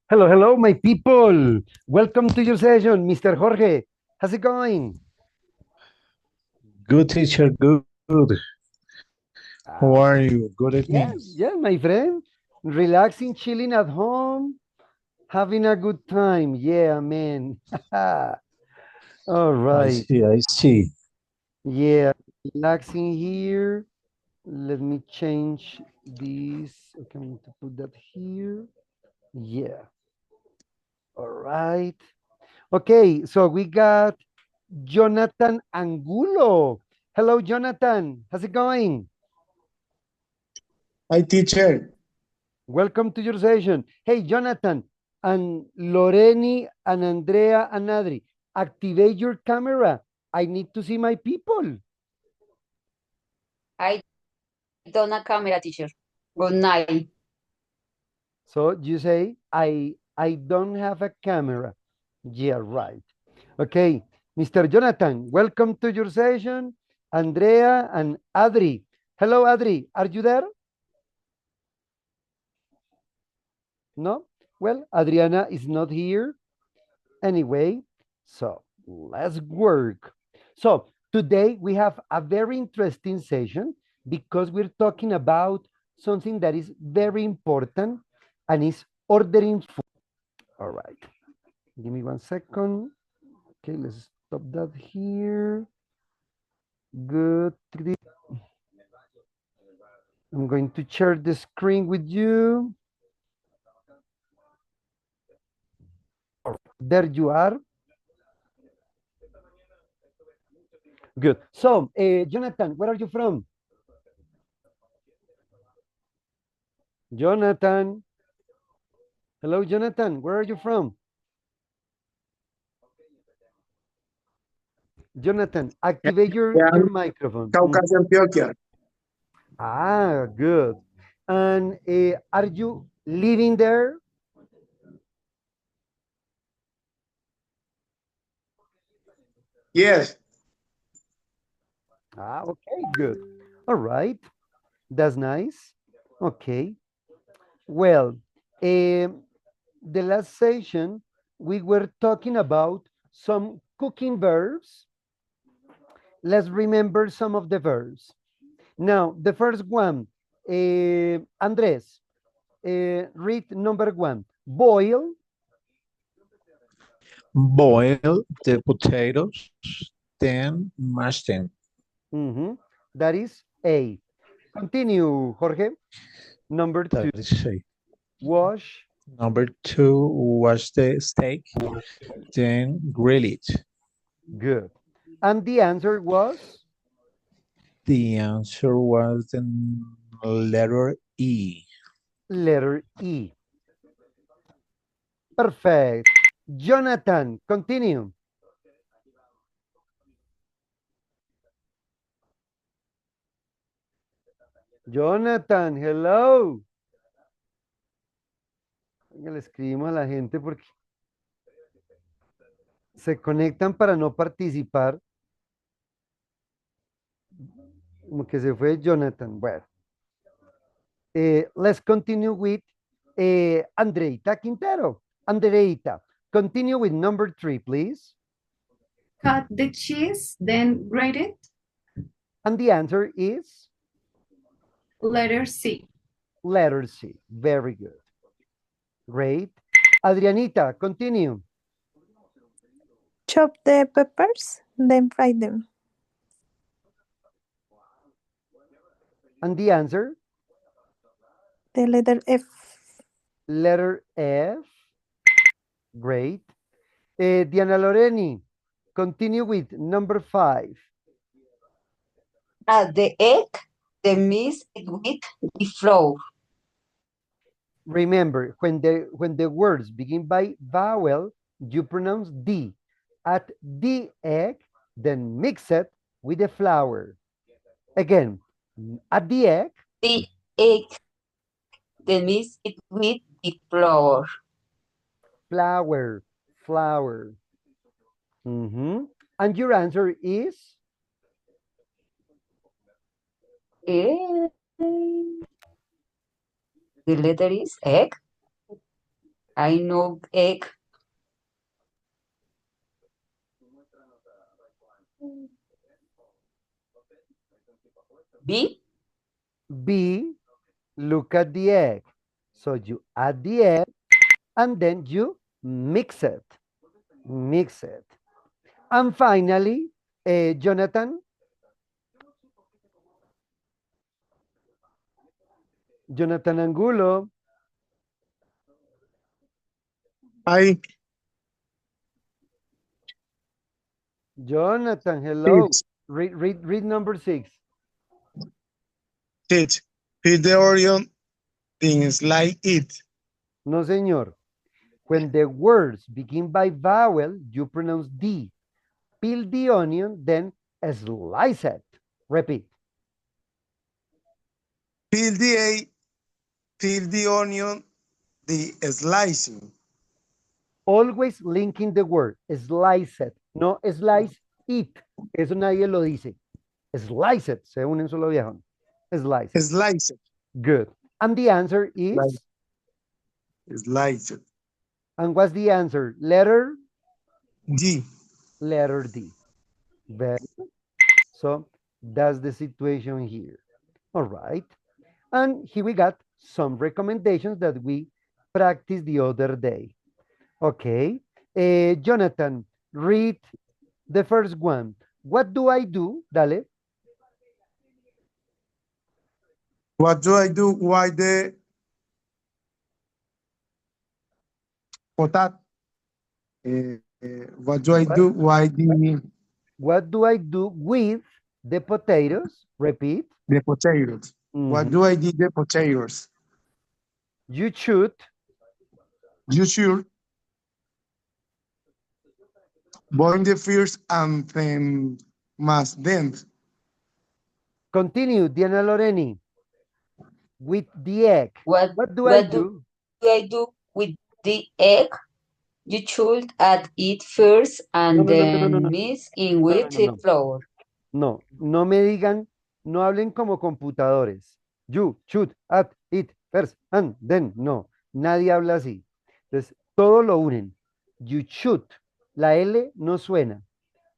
Hello, hello, my people. Welcome to your session, Mr. Jorge. How's it going? Good teacher, good. How are you? Good evening. Yeah, my friend. Relaxing, chilling at home, having a good time. Yeah, man. All I right. see, I see. Yeah, relaxing here. Let me change this. Okay, I'm going to put that here. Yeah. All right. Okay, so we got Jonathan Angulo. Hello, Jonathan. How's it going? Hi, teacher. Welcome to your session. Hey, Jonathan and Loreni and Andrea and Adri, activate your camera. I need to see my people. I don't a camera teacher. Good night. So you say, I don't have a camera. Yeah, right. Okay, Mr. Jonathan, welcome to your session. Andrea and Adri. Hello, Adri. Are you there? No? Well, Adriana is not here. Anyway, so let's work. So today we have a very interesting session because we're talking about something that is very important and is ordering food. All right. Give me 1 second. Okay, let's stop that here. Good. I'm going to share the screen with you. There you are. Good. So, Jonathan, where are you from? Jonathan. Hello, Jonathan. Where are you from? Jonathan, activate your Yeah, microphone. Caucasia, Antioquia. Ah, good. And are you living there? Yes. Ah, okay, good. All right. That's nice. Okay. Well, the last session, we were talking about some cooking verbs. Let's remember some of the verbs. Now, the first one, Andres, read number one. Boil. Boil the potatoes, then mash them. Mhm. That is A. Continue, Jorge. Number two, That is A. wash. Number two, wash the steak, then grill it. Good. And the answer was The answer was the letter E. letter E. Perfect. Jonathan, continue. Jonathan, hello. Venga, le escribimos a la gente porque se conectan para no participar. Como que se fue Jonathan. Bueno, let's continue with Andreita Quintero. Andreita, continue with number three, please. Cut the cheese, then grate it. And the answer is Letter C. letter C. Very good. Great. Adrianita, continue. Chop the peppers, then fry them. And the answer? The letter F. Letter F. Great. Diana Loreni, continue with number five. The egg, the mix with the flour. Remember, when the words begin by vowel, you pronounce D. Add the egg, then mix it with the flour. Again, add the egg. The egg, the mix it with the flour. Flour, flour. And your answer is? Eh, the letter is egg. I know egg. B. B, look at the egg. So you add the egg and then you mix it. Mix it. And finally, Jonathan. Jonathan Angulo. I Jonathan, hello. teach, Read number 6. teach. Peel the onion, then slide it. No, señor. When the words begin by vowel, you pronounce D. Peel the onion, then slice it. Repeat. Peel the onion, the slicing. Always linking the word. Slice it. No slice it. Eso nadie lo dice. Slice it. Se une un solo viejón. Slice it. Slice it. Good. And the answer is? Slice it. And what's the answer? Letter? D. Letter D. Very good. So that's the situation here. All right. And here we got some recommendations that we practiced the other day. Okay. Jonathan, read the first one. What do I do? Dale. What do I do? Why the potat? What do I do? Why What do I do with the potatoes? Repeat. the potatoes? What Mhm. do I do the potatoes? You should. You should boil the first and then mash them. Continue, Diana Loreni. With the egg. What do I what do? do I do with the egg? You should add it first and No. then mix in with the flour. No, no me digan, no hablen como computadores. You should add it first and then. No, nadie habla así. Entonces, todo lo unen. You should. La L no suena.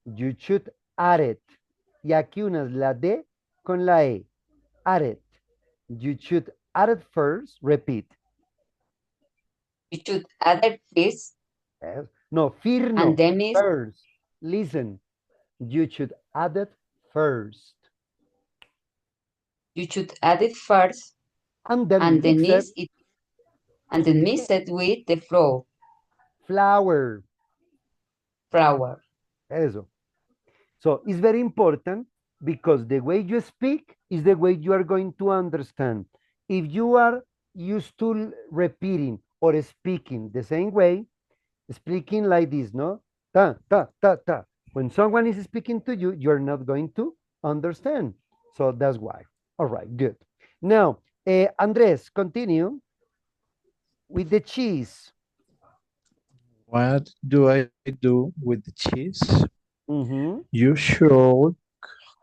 You should add it. Y aquí unas la D con la E. Add it. You should add it first. Repeat. You should add it first Yes. No, fir no. and then mix. First. Listen. You should add it first. You should add it first And then and then mix mix it and then mix it with the flour. flour. Eso. So it's very important because the way you speak is the way you are going to understand. If you are used to repeating or speaking the same way, speaking like this, no? Ta, ta, ta, ta. When someone is speaking to you, you're not going to understand. So that's why. All right, good. Now, Andres, continue with the cheese. What do I do with the cheese? Mhm. You should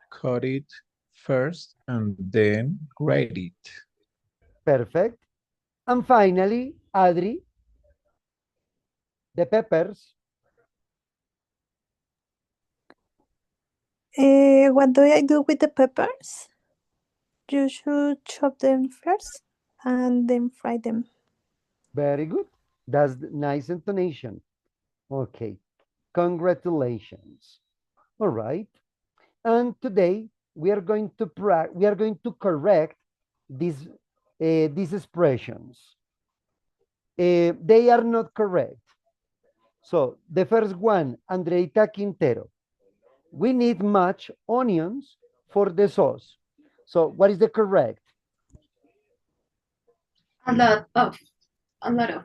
cut it first and then grate it. Perfect. And finally, Adri, the peppers. What do I do with the peppers? You should chop them first and then fry them. Very good. That's the nice intonation. Okay. Congratulations. All right. And today we are going to correct these expressions. They are not correct. So the first one, Andreita Quintero. We need much onions for the sauce. So what is the correct? A lot of. A lot of.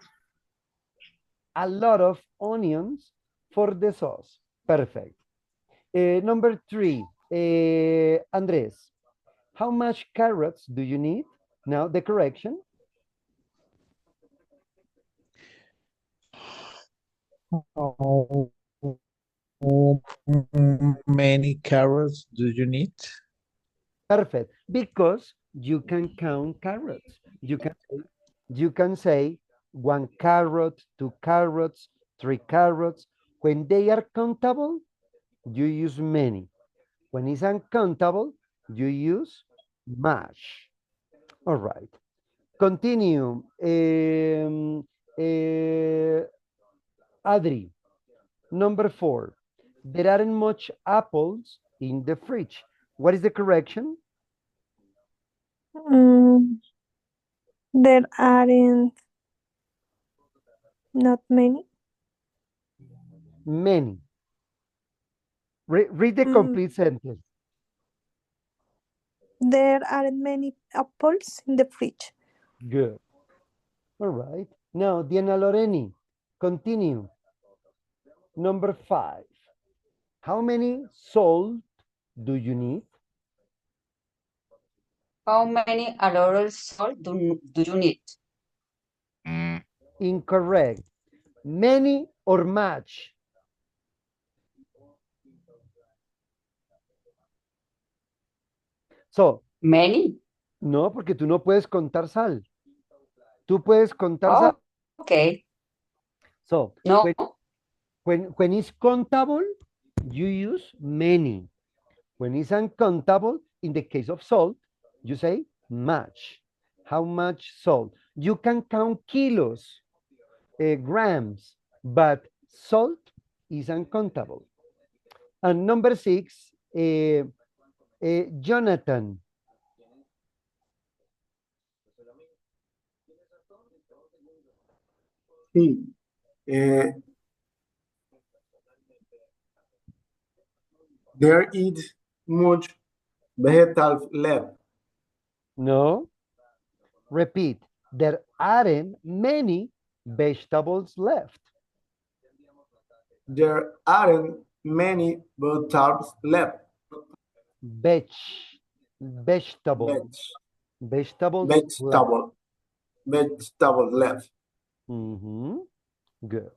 A lot of onions for the sauce. Perfect. Number 3, Andres. How much carrots do you need? Now the correction. How many carrots do you need? Perfect. Because you can count carrots. You can say 1 carrot, 2 carrots, 3 carrots. When they are countable, you use many. When it's uncountable, you use much. All right. Continue. Adri, number 4. There aren't much apples in the fridge. What is the correction? There aren't not many. Many. Read the complete sentence. There aren't many apples in the fridge. Good. All right. Now, Diana Loreni, continue. Number 5. How many salt do you need? How many arrows salt do you need? Incorrect. Many or much? So, Many? no, porque tú no puedes contar sal. Tú puedes contar Oh, sal. okay. So, No. when it's countable, you use many. When it's uncountable, in the case of salt, you say much. How much salt? You can count kilos, grams, but salt is uncountable. And number 6, Jonathan. Sí. There is much vegetable left. No. Repeat. There aren't many vegetables left. There aren't many vegetables left. Vegetable. Vegetables left. Vegetable left. Good.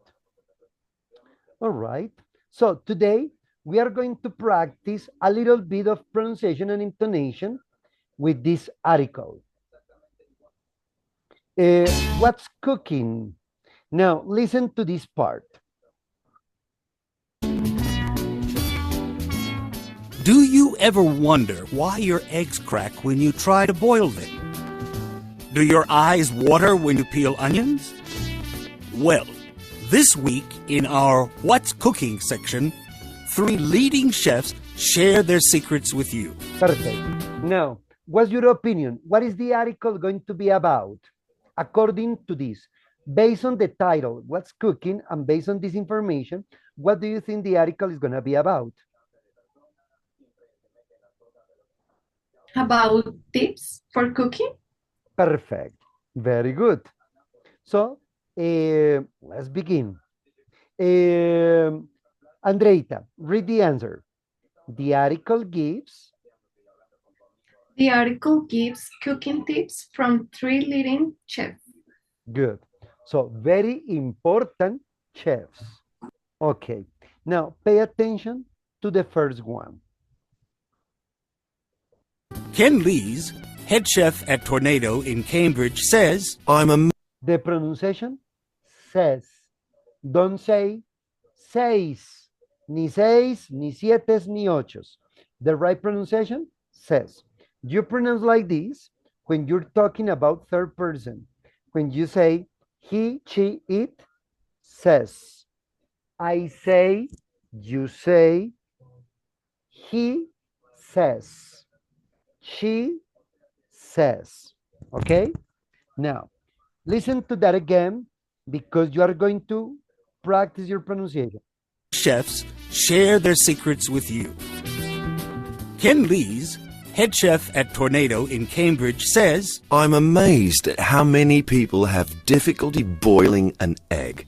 All right. So today we are going to practice a little bit of pronunciation and intonation with this article. What's cooking? Now listen to this part. Do you ever wonder why your eggs crack when you try to boil them? Do your eyes water when you peel onions? Well, this week in our What's Cooking section, 3 leading chefs share their secrets with you. Perfect. Now, what's your opinion? What is the article going to be about? According to this, based on the title, What's Cooking, and based on this information, what do you think the article is going to be about? About tips for cooking? Perfect. Very good. So, let's begin. Andreita, read the answer. The article gives... The article gives cooking tips from 3 leading chefs. Good. So, very important chefs. Okay. Now, pay attention to the first one. Ken Lees, head chef at Tornado in Cambridge, says, The pronunciation, says. Don't say, seis. Ni seis, ni sietes, ni ochos. The right pronunciation, says. You pronounce like this when you're talking about third person. When you say, he, she, it, says. I say, you say, he says. She says. Okay? Now, listen to that again because you are going to practice your pronunciation. Chefs share their secrets with you. Ken Lees, head chef at Tornado in Cambridge, says, I'm amazed at how many people have difficulty boiling an egg.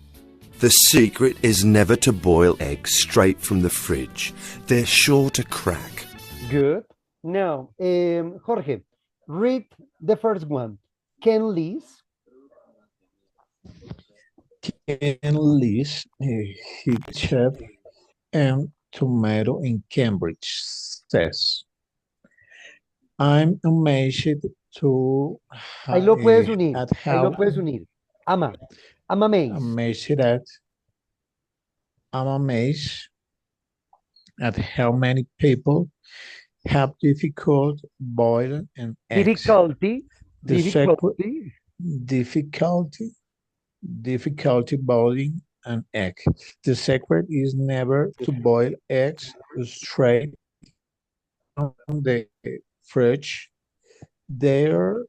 The secret is never to boil eggs straight from the fridge. They're sure to crack. Good. Now, Jorge, read the first one. Ken Lees. Ken Lees, head chef and Tomato in Cambridge, says, I'm amazed to Ahí lo puedes uh, unir. at Ahí lo how puedes unir. Ama. I'm amazed. I'm amazed at how many people have difficult boiling and eggs. Difficulty. The secret Difficulty. difficulty boiling an egg. The secret is never to boil eggs straight from the fridge. They're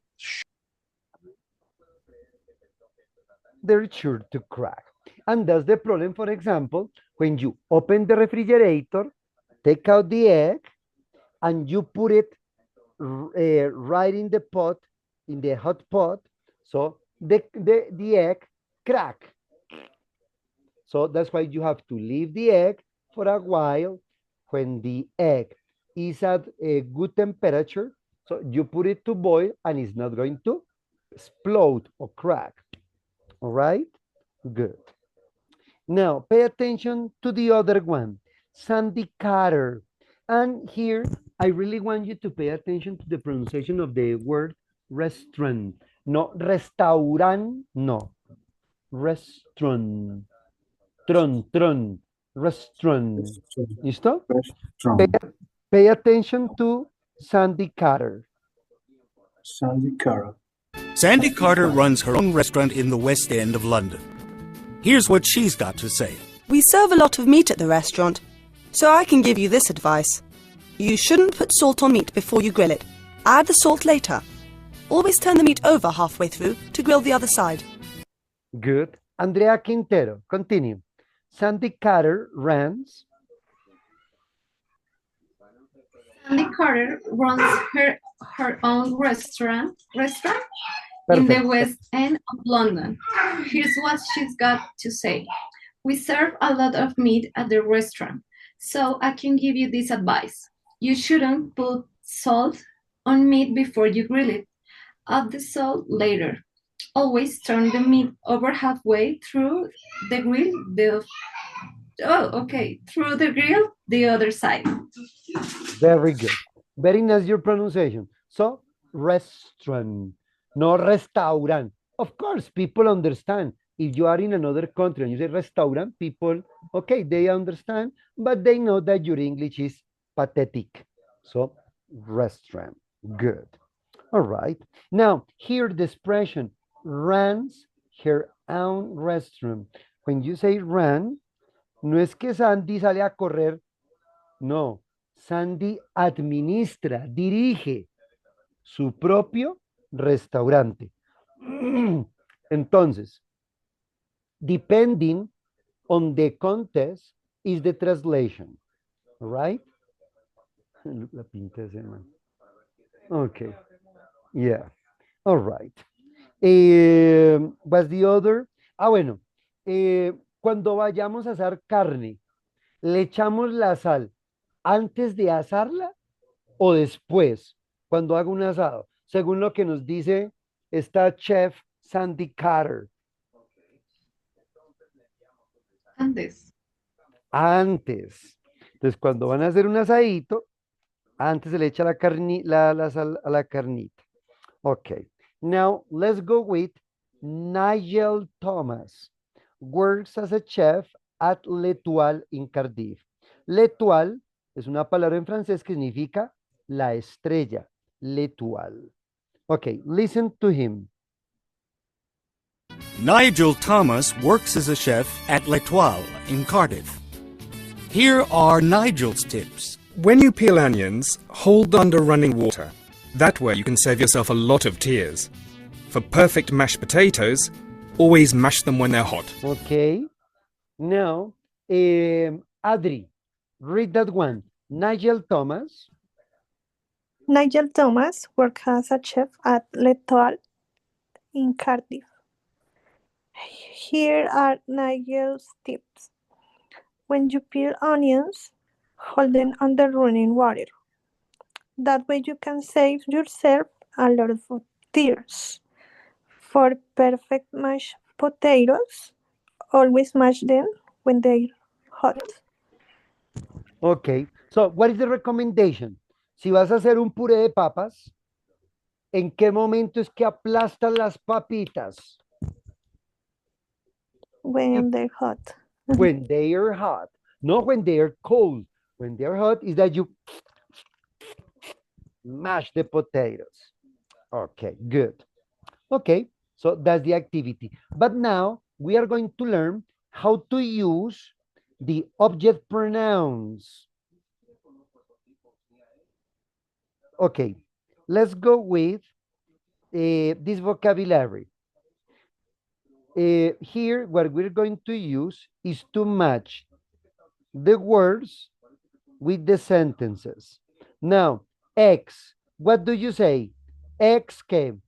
They're sure to crack. And that's the problem, for example, when you open the refrigerator, take out the egg, and you put it right in the pot, in the hot pot, so the egg crack. So that's why you have to leave the egg for a while. When the egg is at a good temperature, so you put it to boil and it's not going to explode or crack. All right? Good. Now, pay attention to the other one, Sandy Carter. And here, I really want you to pay attention to the pronunciation of the word restaurant. No, restaurant, no. Restaurant. Tron. Restaurant. ¿Listo? Pay attention to Sandy Carter. Sandy Carter. Sandy Carter runs her own restaurant in the West End of London. Here's what she's got to say. We serve a lot of meat at the restaurant, so I can give you this advice. You shouldn't put salt on meat before you grill it. Add the salt later. Always turn the meat over halfway through to grill the other side. Good. Andrea Quintero, continue. Sandy Carter runs. Sandy Carter runs her own restaurant in the West End of London. Here's what she's got to say. We serve a lot of meat at the restaurant, so I can give you this advice. You shouldn't put salt on meat before you grill it. Add the salt later. Always turn the meat over halfway through the grill, through the grill, the other side. Very good. Very nice your pronunciation. So, restaurant, no restaurant. Of course, people understand. If you are in another country and you say restaurant, people, okay, they understand, but they know that your English is pathetic. So, restaurant. Good. All right. Now, here the expression runs her own restaurant. When you say run, no es que Sandy sale a correr. No. Sandy administra, dirige su propio restaurante. Entonces, depending on the context is the translation, right? La pinta ese man. Okay, yeah, all right. What's the other? Bueno, cuando vayamos a asar carne, ¿le echamos la sal antes de asarla o después, cuando hago un asado? Según lo que nos dice esta chef Sandy Carter. Antes. Entonces, cuando van a hacer un asadito, antes se le echa la sal a la carnita. Okay. Now, let's go with Nigel Thomas. Works as a chef at L'Etoile in Cardiff. L'Etoile es una palabra en francés que significa la estrella. L'Etoile. Okay, listen to him. Nigel Thomas works as a chef at L'Etoile in Cardiff. Here are Nigel's tips. When you peel onions, hold under running water. That way you can save yourself a lot of tears. For perfect mashed potatoes, always mash them when they're hot. Okay. Now, Adri, read that one. Nigel Thomas. Nigel Thomas works as a chef at L'Etoile in Cardiff. Here are Nigel's tips. When you peel onions, hold them under running water. That way you can save yourself a lot of tears. For perfect mashed potatoes, always mash them when they're hot. Okay, so what is the recommendation? Si vas a hacer un puré de papas, ¿en qué momento es que aplastas las papitas? When they're hot. When they are hot, not when they are cold. When they are hot is that you mash the potatoes. Okay, good. Okay, so that's the activity. But now we are going to learn how to use the object pronouns. Okay, let's go with this vocabulary. Here, what we're going to use is to match the words with the sentences. Now, X, what do you say? X came.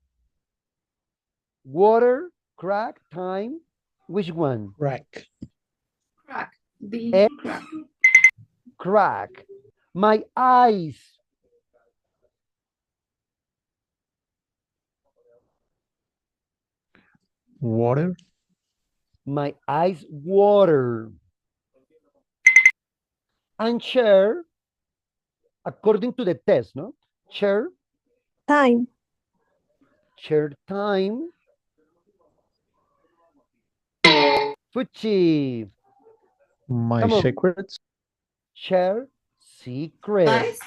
Water, crack, time, which one? Crack. Crack. The X, crack. crack. My eyes. Water. My eyes water. And share, according to the test, no? Share. Time. Share time. Fuchi. My Come on. secrets. Share secrets. Nice.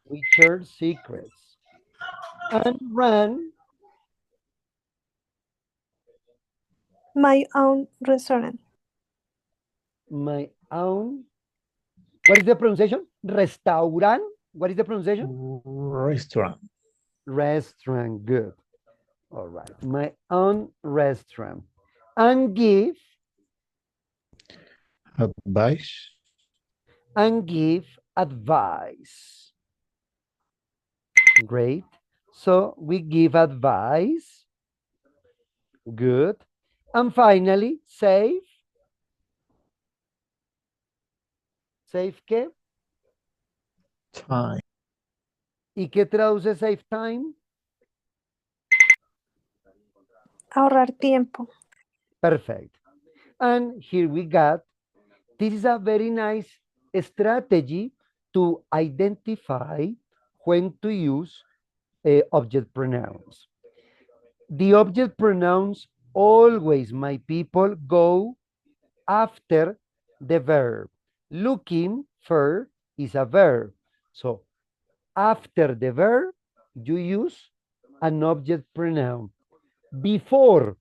We share secrets. And run. My own restaurant. My own. What is the pronunciation? Restaurant. What is the pronunciation? Restaurant. Restaurant. Good. All right. My own restaurant. And give. Advice. And give advice. Great. So we give advice. Good. And finally, save. ¿Save qué? Time. ¿Y qué traduce save time? Ahorrar tiempo. Perfect. And here we got, this is a very nice strategy to identify when to use object pronouns. The object pronouns always, my people, go after the verb. Looking for is a verb. So after the verb, you use an object pronoun. Before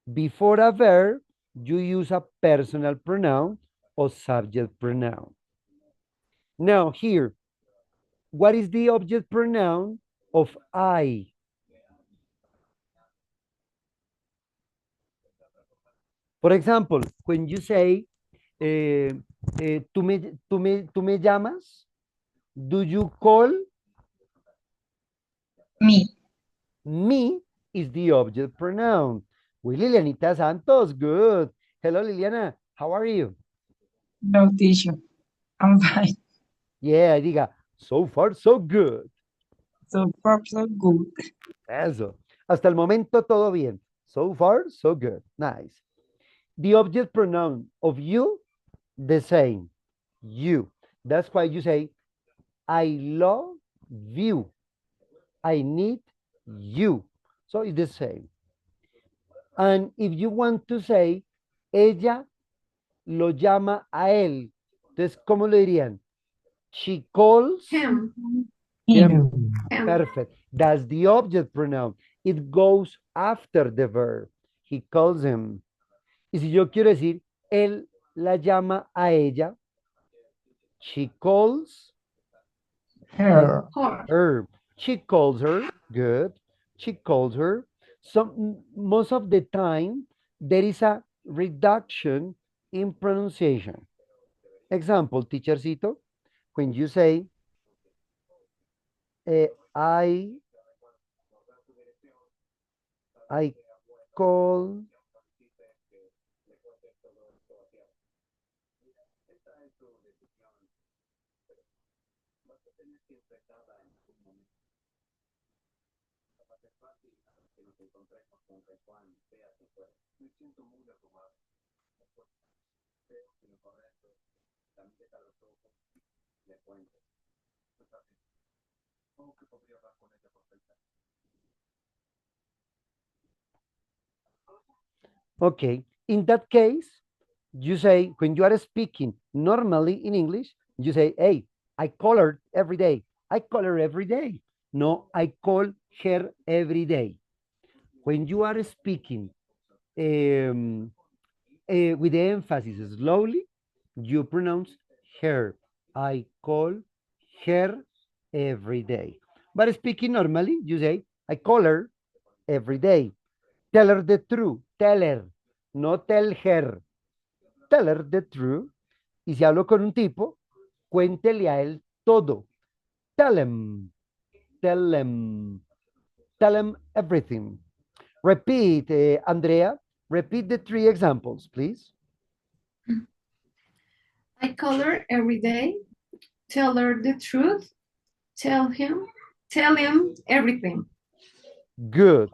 a verb, you use a personal pronoun or subject pronoun. Now here, what is the object pronoun of I? For example, when you say, tú me llamas, do you call? Me. Me is the object pronoun. With Lilianita Santos, good. Hello, Liliana, how are you? No, teacher. I'm fine. Yeah, diga, so far so good. So far, so good. Eso. Hasta el momento todo bien. So far, so good. Nice. The object pronoun of you, the same. You. That's why you say, I love you. I need you. So it's the same. And if you want to say, ella lo llama a él. Entonces, ¿cómo lo dirían? She calls Him. him. Him. Perfect. That's the object pronoun. It goes after the verb. He calls him. Y si yo quiero decir, él la llama a ella, she calls Her. her. She calls her. Good. She calls her. So most of the time, there is a reduction in pronunciation. Example, teachercito, when you say, I call Okay, in that case, you say, when you are speaking normally in English, you say, hey, I call her every day. I call her every day. No, I call her every day. When you are speaking with the emphasis slowly, you pronounce her. I call her every day. But speaking normally, you say, I call her every day. Tell her the truth. Tell her. No tell her. Tell her the truth. Y si hablo con un tipo, cuéntele a él todo. Tell him. Tell him. Tell him everything. Repeat, Andrea. Repeat the 3 examples, please. I call her every day, tell her the truth, tell him everything. Good.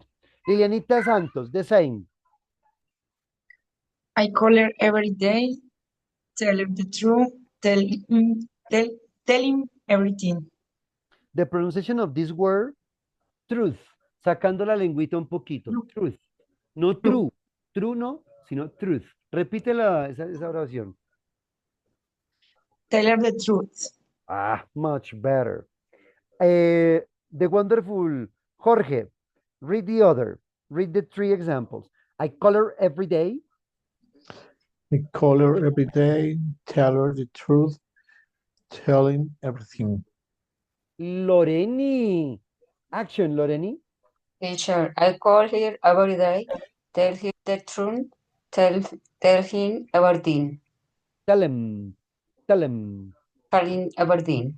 Lilianita Santos, the same. I call her every day, tell her the truth, tell him everything. The pronunciation of this word, truth, sacando la lengüita un poquito. Truth. No true. True no, sino truth. Repite esa oración. Tell her the truth. Ah, much better. The wonderful Jorge, read the other. Read the 3 examples. I call her every day. I call her every day, tell her the truth, tell him everything. Loreni. Action, Loreni. Teacher, I call her every day, tell her the truth, tell him everything. Tell him. Tell him. Tell him everything.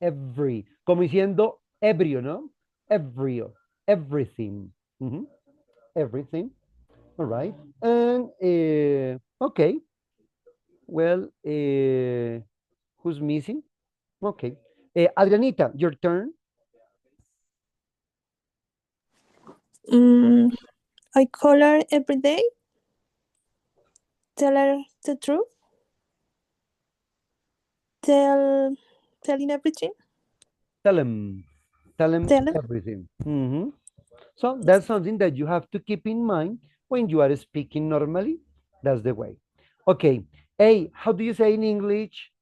Every. Como diciendo ebrio, ¿no? Ebrio. Everything. Everything. All right. And, okay. Well, who's missing? Okay. Adrianita, your turn. I call her every day, tell her the truth, tell him everything. Tell him everything. So that's something that you have to keep in mind when you are speaking normally. That's the way. Okay. Hey, how do you say in English?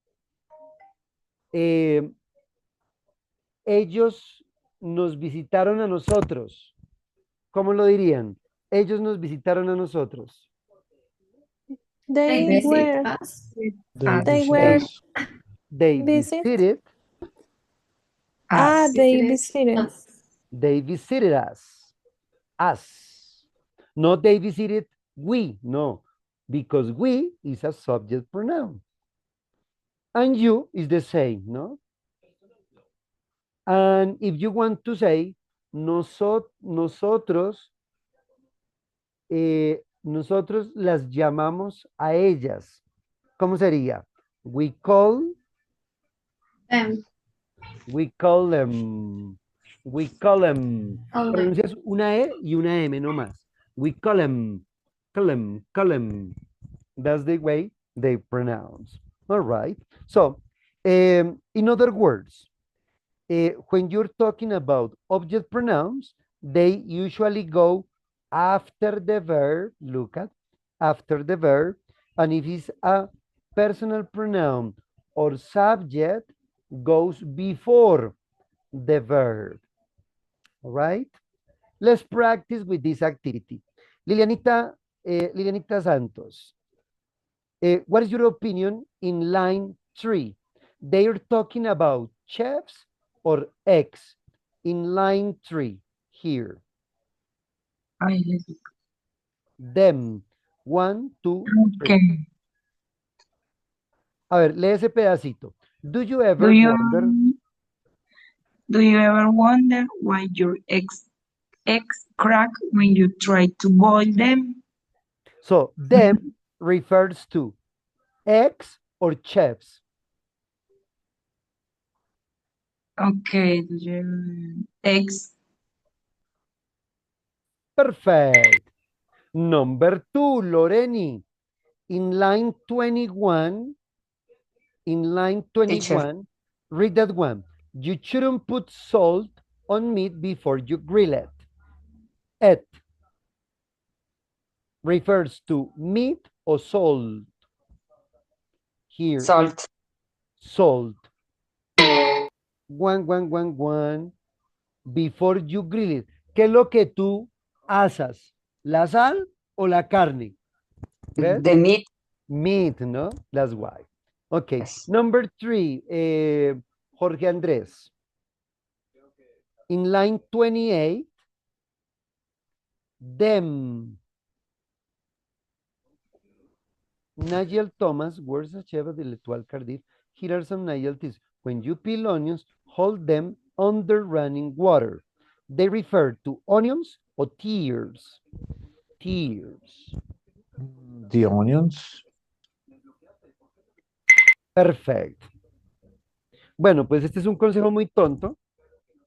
Ellos nos visitaron a nosotros. ¿Cómo lo dirían? Ellos nos visitaron a nosotros. They visit were us. they were They visit. visited. They visited. They visited us. Us. Not they visited we. No. Because we is a subject pronoun. And you is the same, no? And if you want to say nosotros, nosotros las llamamos a ellas. ¿Cómo sería? We call Them. We call them. We call them. Call them. Pronuncias una E y una M no más. We call them. Call them. Call them. That's the way they pronounce. All right. So, in other words, when you're talking about object pronouns, they usually go after the verb. Look at after the verb. And if it's a personal pronoun or subject, goes before the verb. All right. Let's practice with this activity. Lilianita Santos, what is your opinion in line 3? They are talking about chefs or eggs in line 3 here. Them. 1, 2, 3. Okay. A ver, lee ese pedacito. Do you ever wonder? Do you ever wonder why your eggs crack when you try to boil them? So, them refers to eggs or chefs. Okay, eggs. Perfect. Number 2, Loreni. In line 21, Teacher. Read that one. You shouldn't put salt on meat before you grill it. Et refers to meat or salt. Here. Salt. Salt. One. Before you grill it. ¿Qué es lo que tú asas? ¿La sal o la carne? ¿Ves? The meat. Meat, ¿no? That's why. Okay. Yes. Number 3, Jorge Andrés. In line 28, them. Nigel Thomas, words a chef de l'Etoile Cardiff. Here are some Nigel tips. When you peel onions, hold them under running water. They refer to onions or tears. Tears. The onions. Perfecto. Bueno, pues este es un consejo muy tonto,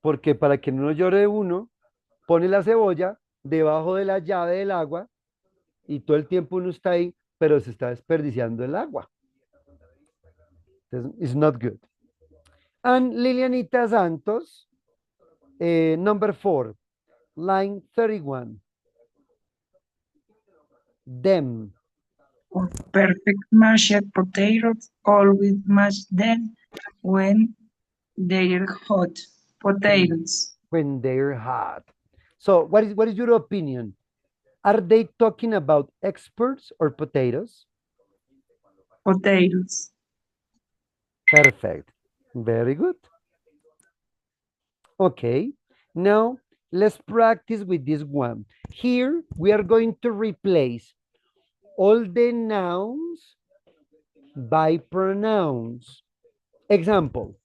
porque para que no llore uno, pone la cebolla debajo de la llave del agua y todo el tiempo uno está ahí, pero se está desperdiciando el agua. Entonces, it's not good. And Lilianita Santos, number 4, line 31. Them. Perfect mashed potatoes, always mash them when they're hot. Potatoes. When they're hot. So what is your opinion? Are they talking about experts or potatoes? Potatoes. Perfect. Very good. Okay. Now let's practice with this one. Here we are going to replace all the nouns by pronouns. Example.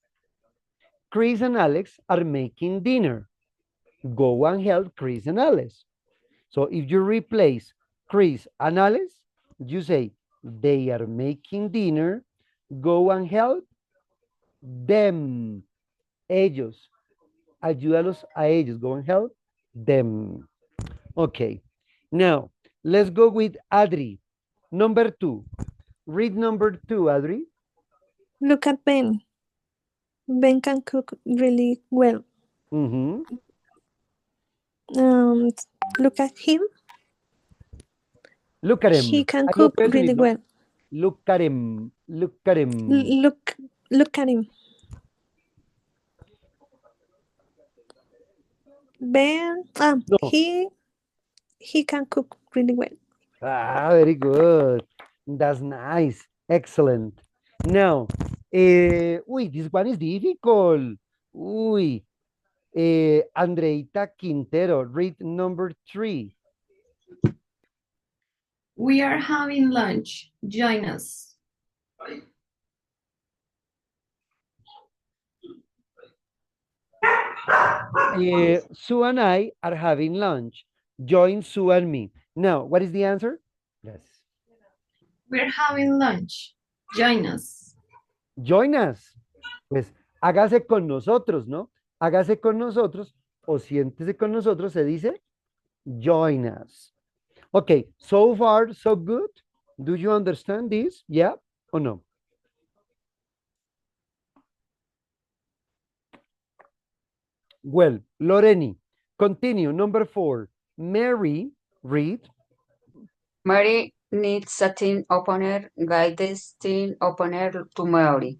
Chris and Alex are making dinner. Go and help Chris and Alex. So if you replace Chris and Alex, you say, they are making dinner. Go and help them. Ellos. Ayúdalos a ellos. Go and help them. Okay. Now, let's go with Adri. Number 2. Read number 2, Adri. Look at Ben. Ben can cook really well. Mm-hmm. Look at him. Look at him. He can Hay cook no peso ni really no. well. Look at him. Look at him. Look at him. Ben, No. he can cook really well. Ah, very good. That's nice. Excellent. Now, this one is difficult. Andreita Quintero, read number 3. We are having lunch. Join us. Sue and I are having lunch. Join Sue and me. Now, what is the answer? Yes. We're having lunch. Join us. Join us. Pues hágase con nosotros, ¿no? Hágase con nosotros o siéntese con nosotros, se dice join us. Okay, so far, so good. Do you understand this? Yeah or no? Well, Loreni, continue. Number 4. Mary, read. Mary needs a tin opener. Guide this tin opener to Mary.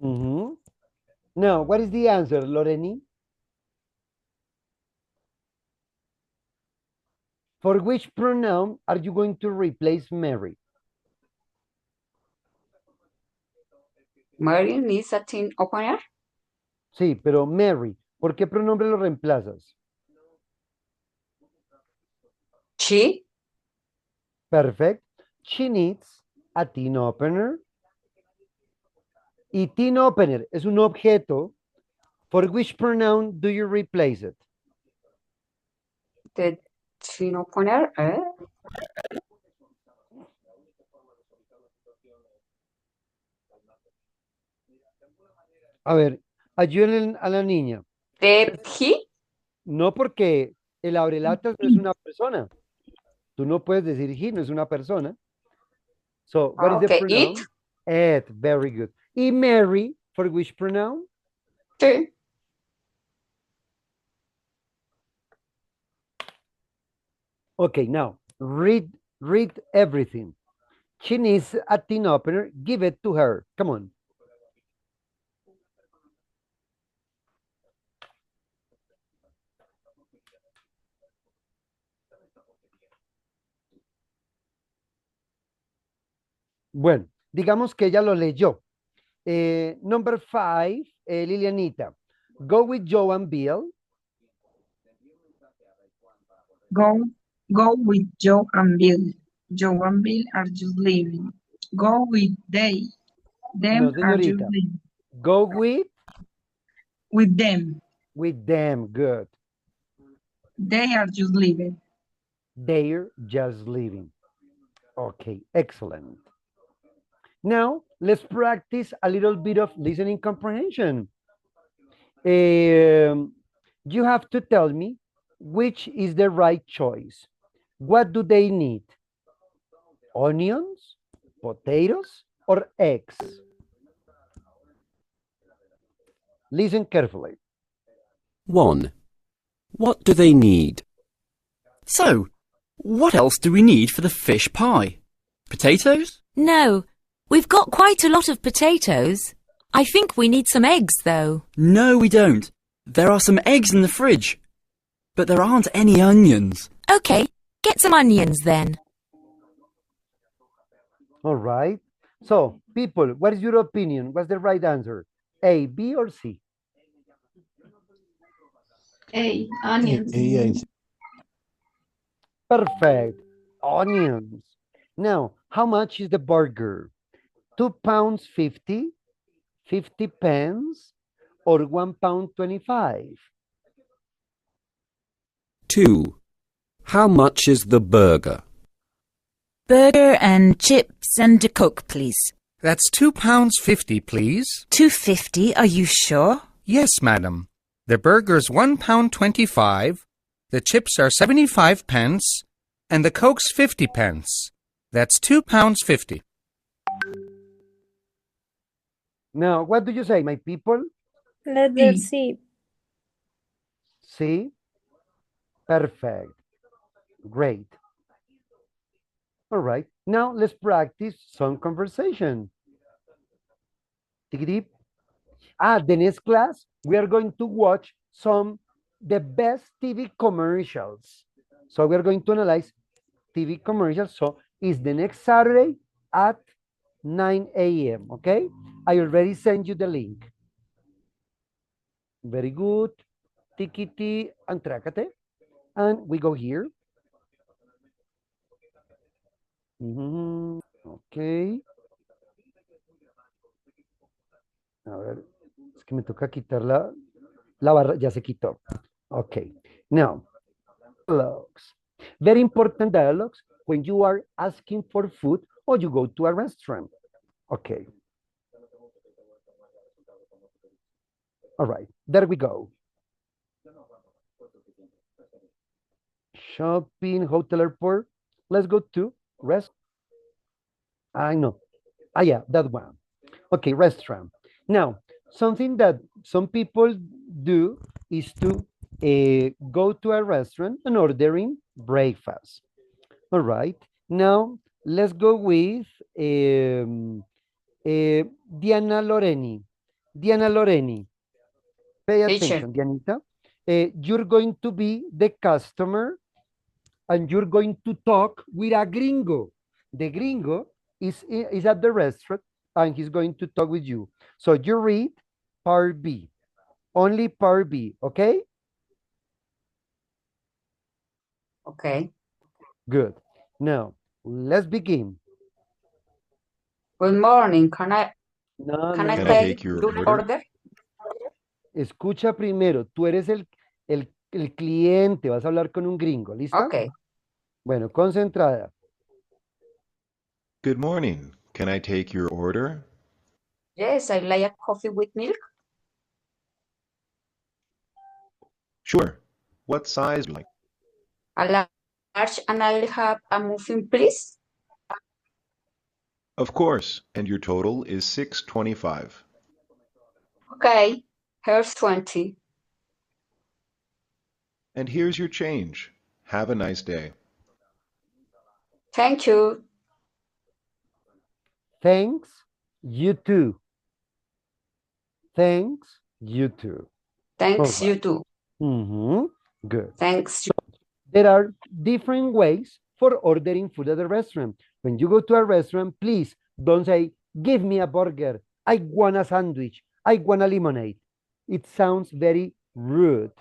Mm-hmm. Now, what is the answer, Loreni? For which pronoun are you going to replace Mary? Mary needs a tin opener. Sí, pero Mary, ¿por qué pronombre lo reemplazas? She. Perfect. She needs a tin opener. Y tin opener es un objeto. For which pronoun do you replace it? The tin opener. A ver, Ayúdenle a la niña. Did he? No, porque el abrelatas no es una persona. Tú no puedes decir he, no es una persona. So, what is the Okay, pronoun? It. Very good. Y Mary, for which pronoun? She. Okay, now, read everything. She needs a tin opener. Give it to her. Come on. Bueno, digamos que ella lo leyó. Number 5, Lilianita. Go with Joe and Bill. Go with Joe and Bill. Joe and Bill are just leaving. Go with they. Them No, are just señorita. leaving. Go with? With them. With them. Good. They are just leaving. They're just leaving. Okay, excellent. Now, let's practice a little bit of listening comprehension. You have to tell me which is the right choice. What do they need? Onions, potatoes, or eggs? Listen carefully. 1. What do they need? So, what else do we need for the fish pie? Potatoes? No, we've got quite a lot of potatoes. I think we need some eggs, though. No, we don't. There are some eggs in the fridge, but there aren't any onions. Okay, get some onions then. All right. So, people, what is your opinion? What's the right answer? A, B, or C? A, onions. Perfect. Onions. Now, how much is the burger? £2.50, 50 pence, or £1.25? 2. How much is the burger? Burger and chips and a Coke, please. That's £2.50, please. £2.50, are you sure? Yes, madam. The burger's £1.25, the chips are 75 pence, and the Coke's 50 pence. That's £2.50. Now, what do you say, my people? Letter C. C? Perfect. Great. All right. Now, let's practice some conversation. Tick-a-deep. The next class, we are going to watch the best TV commercials. So we are going to analyze TV commercials. So it's the next Saturday at 9 a.m. Okay? I already sent you the link. Very good. Tikiti and trácate. And we go here. Okay. A ver, es que me toca quitar la barra, ya se quitó. Okay. Now, dialogues. Very important dialogues when you are asking for food or you go to a restaurant. Okay. All right, there we go. Shopping, hotel, airport. Let's go to rest. I know. Yeah, that one. Okay, restaurant. Now, something that some people do is to go to a restaurant and ordering breakfast. All right. Now, let's go with Diana Loreni. Diana Loreni. Pay attention, Dianita. You're going to be the customer and you're going to talk with a gringo. The gringo is at the restaurant and he's going to talk with you. So you read part B, only part B, okay? Okay. Good. Now, let's begin. Good morning. Can I take your order? Escucha primero, tú eres el cliente, vas a hablar con un gringo, ¿listo? Okay. Bueno, concentrada. Good morning. Can I take your order? Yes, I like a coffee with milk. Sure. What size do you like? A large, and I'll have a muffin, please. Of course, and your total is $6.25. Okay, here's 20. And here's your change. Have a nice day. Thank you. Thanks, you too. Thanks, you too. Thanks, All you right. too. Good. Thanks. There are different ways for ordering food at a restaurant. When you go to a restaurant, please don't say, give me a burger. I want a sandwich. I want a lemonade. It sounds very rude.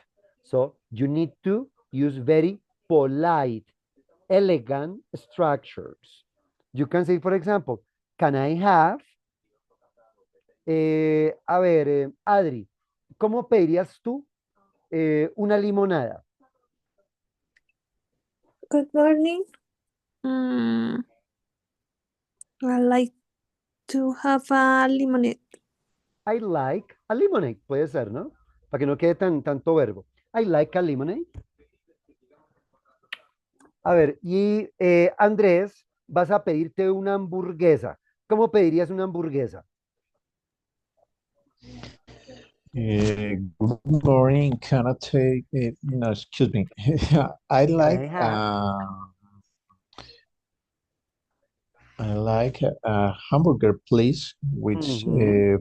So you need to use very polite, elegant structures. You can say, for example, can I have, Adri, ¿cómo pedirías tú una limonada? Good morning. I like to have a lemonade. I like a lemonade. Puede ser, ¿no? Para que no quede tanto verbo. I like a lemonade. A ver, y Andrés, vas a pedirte una hamburguesa. ¿Cómo pedirías una hamburguesa? Good morning. Can I take? No, excuse me. I like. I like a hamburger, please, with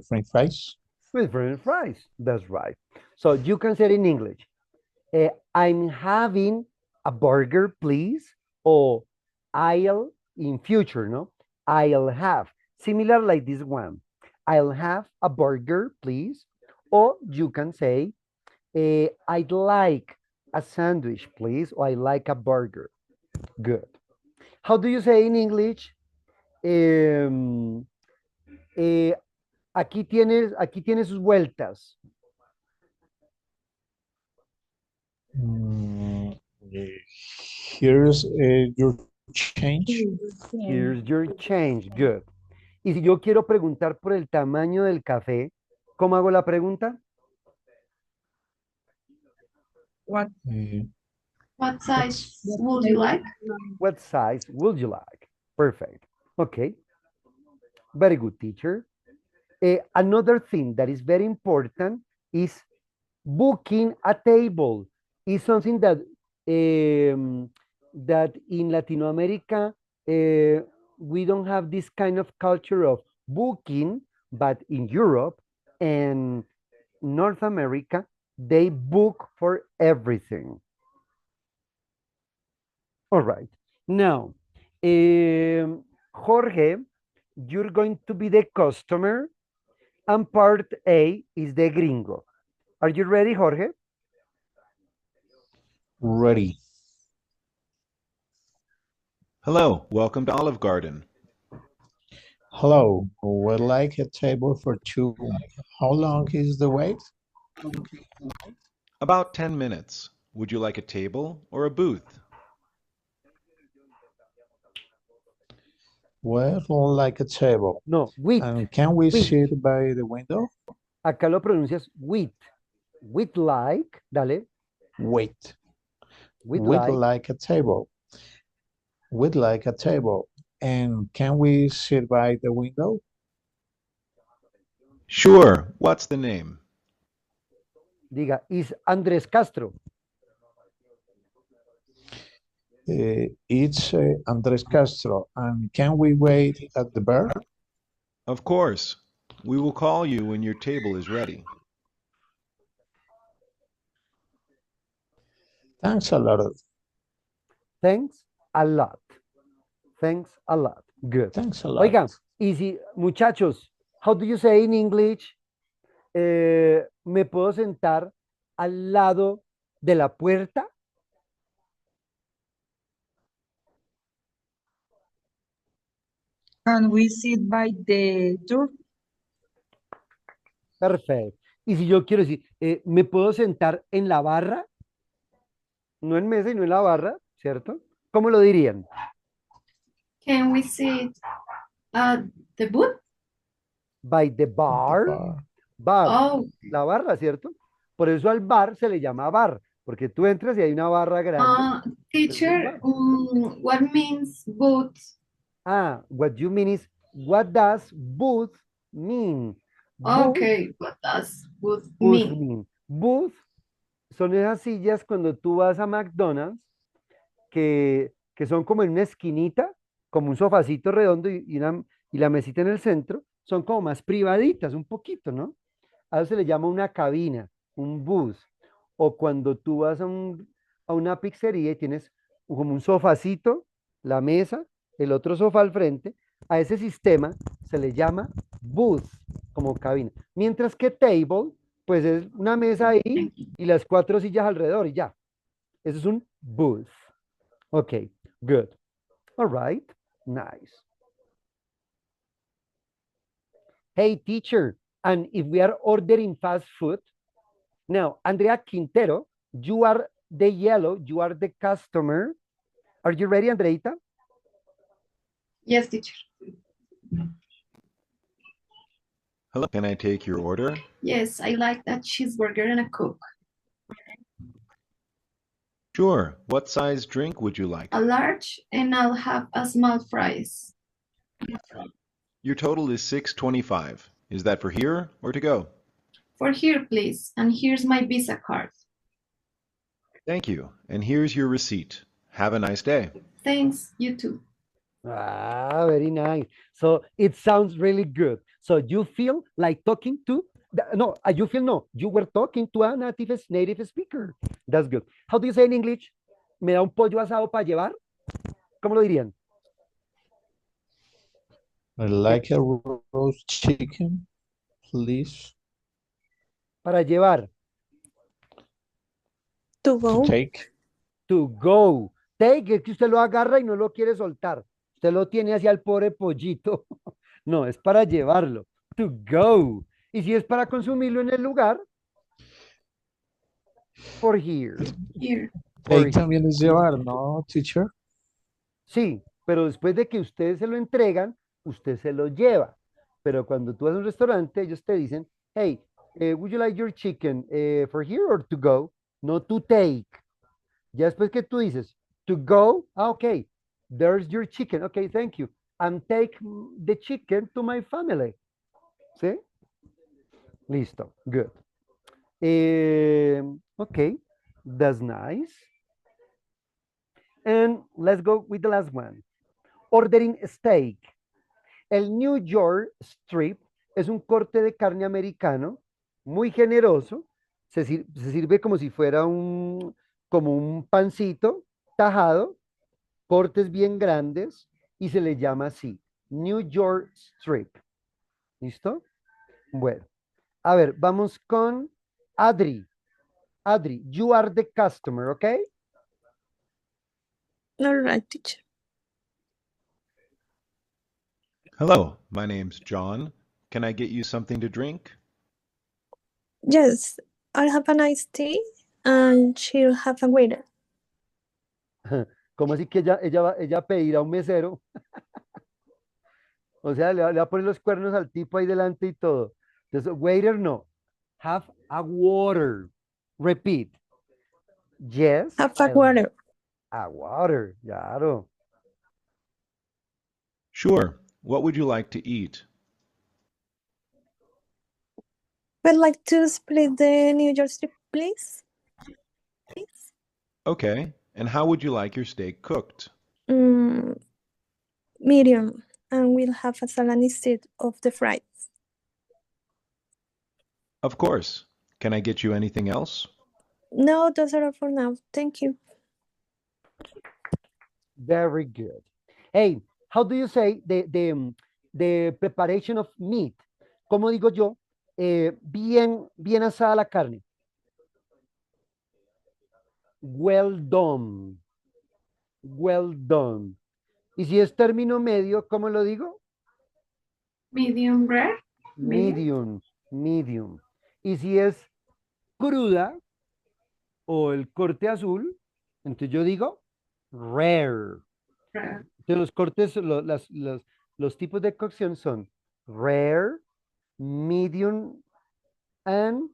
French fries. With French fries. That's right. So you can say it in English. I'm having a burger, please. Or I'll in future, no? I'll have. Similar like this one. I'll have a burger, please. Or you can say, I'd like a sandwich, please. Or I like a burger. Good. How do you say in English? Aquí tienes sus vueltas. Here's your change. Here's your change. Good. Y si yo quiero preguntar por el tamaño del café, ¿cómo hago la pregunta? What size would you like? What size would you like? Perfect. Okay. Very good, teacher. Another thing that is very important is booking a table. Is something that that in Latin America we don't have this kind of culture of booking, but in Europe and North America, they book for everything. All right. Now, Jorge, you're going to be the customer, and part A is the gringo. Are you ready, Jorge? Ready. Hello, welcome to Olive Garden. Hello, would like a table for two. How long is the wait? About 10 minutes. Would you like a table or a booth? Well, like a table. No, with. And can we sit by the window? Acá lo pronuncias with. With like, dale. Wait. With like a table. With like a table. And can we sit by the window? Sure. What's the name? Diga, is Andrés Castro. It's Andrés Castro. And can we wait at the bar? Of course. We will call you when your table is ready. Thanks a lot. Thanks a lot. Thanks a lot. Good. Thanks a lot. Oigan, y si, muchachos, how do you say in English? ¿Me puedo sentar al lado de la puerta? Can we sit by the door? Perfecto. Y si yo quiero decir, ¿me puedo sentar en la barra? No en mesa y no en la barra, ¿cierto? ¿Cómo lo dirían? Can we sit at the booth? By the bar. Bar. Oh. La barra, ¿cierto? Por eso al bar se le llama bar, Porque tú entras y hay una barra grande. Teacher, what means booth? What you mean is, what does booth mean? Okay, what does booth Booth mean? mean. Booth son esas sillas cuando tú vas a McDonald's que son como en una esquinita, como un sofacito redondo y la mesita en el centro, son como más privaditas, un poquito, ¿no? A eso se le llama una cabina, un booth. O cuando tú vas a una pizzería y tienes como un sofacito, la mesa, el otro sofá al frente, a ese sistema se le llama booth, como cabina. Mientras que table, pues es una mesa ahí y las 4 sillas alrededor y ya. Eso es un booth. Okay, good. All right, nice. Hey, teacher, and if we are ordering fast food, now, Andrea Quintero, you are the yellow, you are the customer. Are you ready, Andreita? Yes, teacher. Hello, can I take your order? Yes, I like that cheeseburger and a Coke. Sure. What size drink would you like? A large, and I'll have a small fries. Your total is $6.25. Is that for here or to go? For here, please. And here's my Visa card. Thank you. And here's your receipt. Have a nice day. Thanks, you too. Very nice. So it sounds really good. So you feel like talking to, you were talking to a native speaker. That's good. How do you say in English? ¿Me da un pollo asado para llevar? ¿Cómo lo dirían? I like a roast chicken, please. Para llevar. To go. Take. To go. Take es que usted lo agarra y no lo quiere soltar. Usted lo tiene hacia el pobre pollito. No, es para llevarlo. To go. Y si es para consumirlo en el lugar, for here. Here. Take también es llevar, ¿no, teacher? Sí, pero después de que ustedes se lo entregan, usted se lo lleva. Pero cuando tú vas a un restaurante, ellos te dicen, hey, would you like your chicken for here or to go? No to take. Ya después que tú dices, to go, okay, there's your chicken. Okay, thank you. And take the chicken to my family. ¿Sí? Listo, good. Okay, that's nice. And let's go with the last one. Ordering steak. El New York strip es un corte de carne americano muy generoso. Se sirve como si fuera como un pancito tajado, cortes bien grandes y se le llama así, New York strip. ¿Listo? Bueno, a ver, vamos con Adri. Adri, you are the customer, okay? All right, teacher. Hello, my name's John. Can I get you something to drink? Yes, I'll have a nice tea and she'll have a waiter. ¿Cómo así que ella pedirá un mesero? O sea, le va a poner los cuernos al tipo ahí delante y todo. Entonces, waiter no. Have a water. Repeat. Yes. Have a water. A water, claro. Sure. What would you like to eat? I'd like to split the New York strip, please. Okay. And how would you like your steak cooked? Medium, and we'll have a salad instead of the fries. Of course. Can I get you anything else? No, those are all for now. Thank you. Very good. Hey, how do you say the preparation of meat? ¿Cómo digo yo? Bien asada la carne. Well done. Well done. Y si es término medio, ¿cómo lo digo? Medium rare. Medium. Medium. Y si es cruda o el corte azul, entonces yo digo rare. Rare. Entonces los cortes, los tipos de cocción son rare, medium, and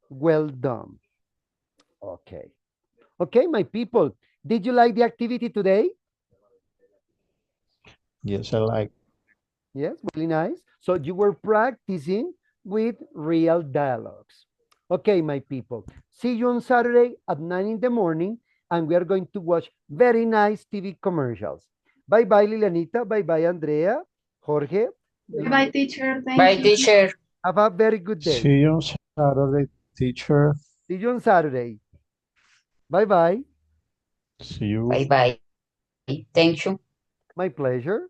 well done. Okay. Okay, my people. Did you like the activity today? Yes, I like. Yes, really nice. So you were practicing with real dialogues. Okay, my people. See you on Saturday at 9 in the morning, and we are going to watch very nice TV commercials. Bye-bye, Lilianita. Bye-bye, Andrea. Jorge. Bye, teacher. Thank Bye, you. teacher. Have a very good day. See you on Saturday, teacher. See you on Saturday. Bye-bye. See you. Bye bye. Thank you. My pleasure.